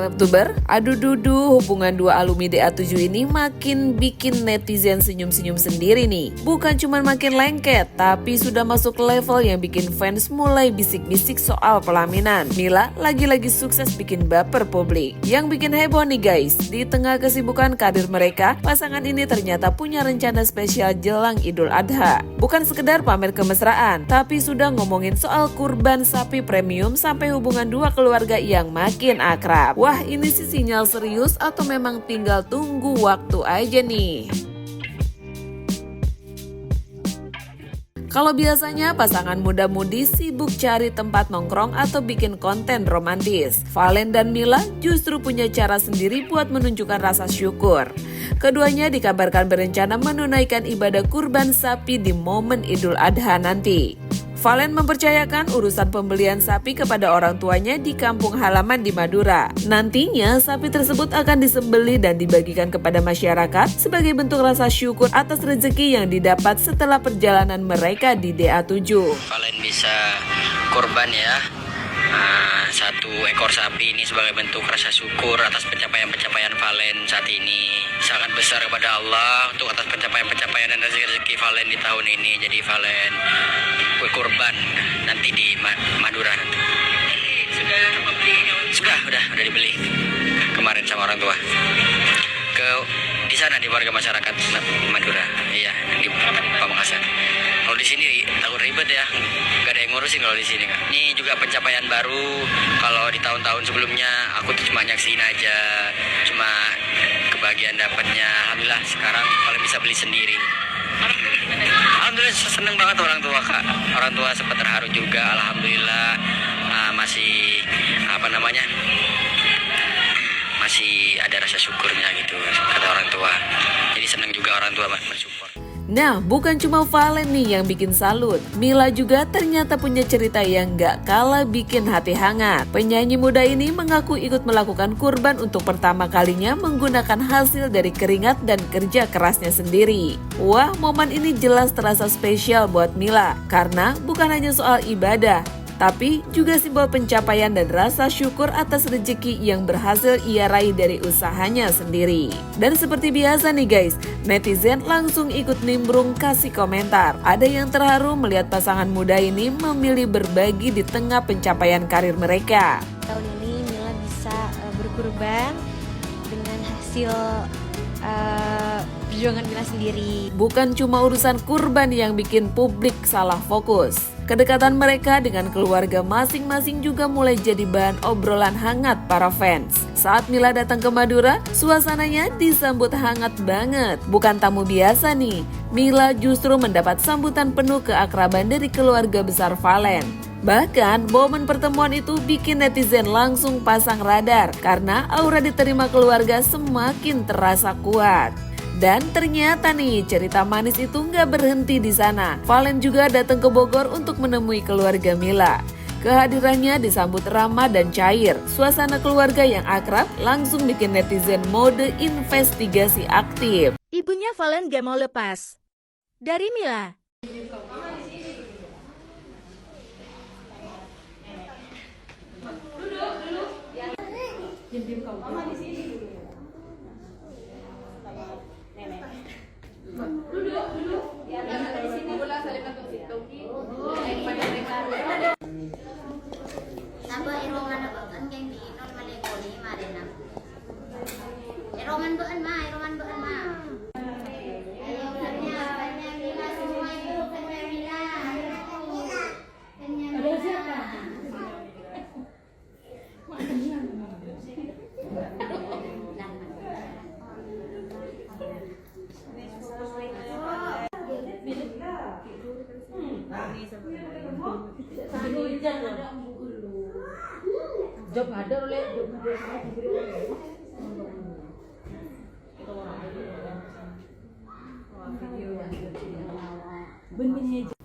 Youtuber, aduh dudu, hubungan dua alumni DA7 ini makin bikin netizen senyum-senyum sendiri nih. Bukan cuma makin lengket, tapi sudah masuk level yang bikin fans mulai bisik-bisik soal pelaminan. Mila lagi-lagi sukses bikin baper publik. Yang bikin heboh nih guys, di tengah kesibukan karir mereka, pasangan ini ternyata punya rencana spesial jelang Idul Adha. Bukan sekedar pamer kemesraan, tapi sudah ngomongin soal kurban sapi premium sampai hubungan dua keluarga yang makin akrab. Wah, ini sih sinyal serius atau memang tinggal tunggu waktu aja nih? Kalau biasanya pasangan muda-mudi sibuk cari tempat nongkrong atau bikin konten romantis, Valen dan Mila justru punya cara sendiri buat menunjukkan rasa syukur. Keduanya dikabarkan berencana menunaikan ibadah kurban sapi di momen Idul Adha nanti. Valen mempercayakan urusan pembelian sapi kepada orang tuanya di kampung halaman di Madura. Nantinya sapi tersebut akan disembelih dan dibagikan kepada masyarakat sebagai bentuk rasa syukur atas rezeki yang didapat setelah perjalanan mereka di DA7. Valen bisa kurban ya, satu ekor sapi ini sebagai bentuk rasa syukur atas pencapaian-pencapaian Valen saat ini. Sangat besar kepada Allah untuk atas pencapaian-pencapaian dan rezeki Valen di tahun ini. Jadi Valen kurban nanti di Madura nanti. Sudah dibeli kemarin sama orang tua. Di sana di warga masyarakat Madura. Iya, di Pamekasan. Kalau di sini takut ribet ya, gak ada yang ngurusin kalau di sini. Ini juga pencapaian baru. Kalau di tahun-tahun sebelumnya aku tuh cuma nyaksin aja, cuma kebagian dapatnya. Alhamdulillah sekarang kalau bisa beli sendiri. Alhamdulillah seneng banget orang tua kak. Orang tua sempat terharu juga. Alhamdulillah masih masih ada rasa syukurnya gitu kata orang tua. Jadi seneng juga orang tua mensupport. Nah, bukan cuma Valen nih yang bikin salut. Mila juga ternyata punya cerita yang gak kalah bikin hati hangat. Penyanyi muda ini mengaku ikut melakukan kurban untuk pertama kalinya menggunakan hasil dari keringat dan kerja kerasnya sendiri. Wah, momen ini jelas terasa spesial buat Mila. Karena bukan hanya soal ibadah, tapi juga simbol pencapaian dan rasa syukur atas rezeki yang berhasil ia raih dari usahanya sendiri. Dan seperti biasa nih guys, netizen langsung ikut nimbrung kasih komentar. Ada yang terharu melihat pasangan muda ini memilih berbagi di tengah pencapaian karir mereka. Tahun ini Mila bisa berkurban dengan hasil perjuangan Mila sendiri. Bukan cuma urusan kurban yang bikin publik salah fokus. Kedekatan mereka dengan keluarga masing-masing juga mulai jadi bahan obrolan hangat para fans. Saat Mila datang ke Madura, suasananya disambut hangat banget. Bukan tamu biasa nih, Mila justru mendapat sambutan penuh keakraban dari keluarga besar Valen. Bahkan momen pertemuan itu bikin netizen langsung pasang radar karena aura diterima keluarga semakin terasa kuat. Dan ternyata nih cerita manis itu nggak berhenti di sana. Valen juga datang ke Bogor untuk menemui keluarga Mila. Kehadirannya disambut ramah dan cair. Suasana keluarga yang akrab langsung bikin netizen mode investigasi aktif. Ibunya Valen gak mau lepas dari Mila.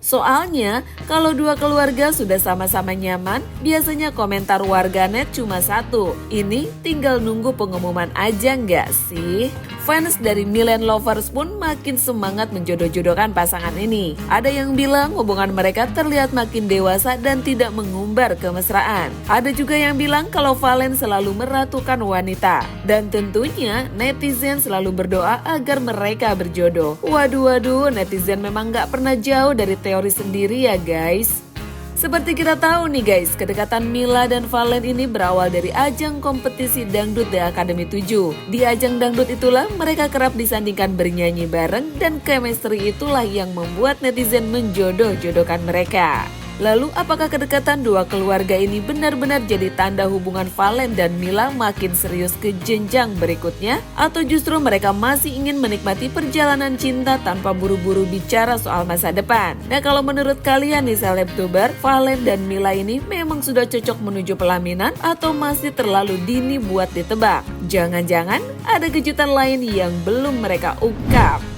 Soalnya, kalau dua keluarga sudah sama-sama nyaman, biasanya komentar warganet cuma satu. Ini tinggal nunggu pengumuman aja nggak sih? Fans dari Milan Lovers pun makin semangat menjodoh-jodohkan pasangan ini. Ada yang bilang hubungan mereka terlihat makin dewasa dan tidak mengumbar kemesraan. Ada juga yang bilang kalau Valen selalu meratukan wanita. Dan tentunya netizen selalu berdoa agar mereka berjodoh. Waduh, netizen memang gak pernah jauh dari teori sendiri ya guys. Seperti kita tahu nih guys, kedekatan Mila dan Valen ini berawal dari ajang kompetisi Dangdut The Academy 7. Di ajang dangdut itulah mereka kerap disandingkan bernyanyi bareng dan chemistry itulah yang membuat netizen menjodoh-jodohkan mereka. Lalu apakah kedekatan dua keluarga ini benar-benar jadi tanda hubungan Valen dan Mila makin serius ke jenjang berikutnya? Atau justru mereka masih ingin menikmati perjalanan cinta tanpa buru-buru bicara soal masa depan? Nah kalau menurut kalian nih selebtuber, Valen dan Mila ini memang sudah cocok menuju pelaminan atau masih terlalu dini buat ditebak? Jangan-jangan ada kejutan lain yang belum mereka ungkap.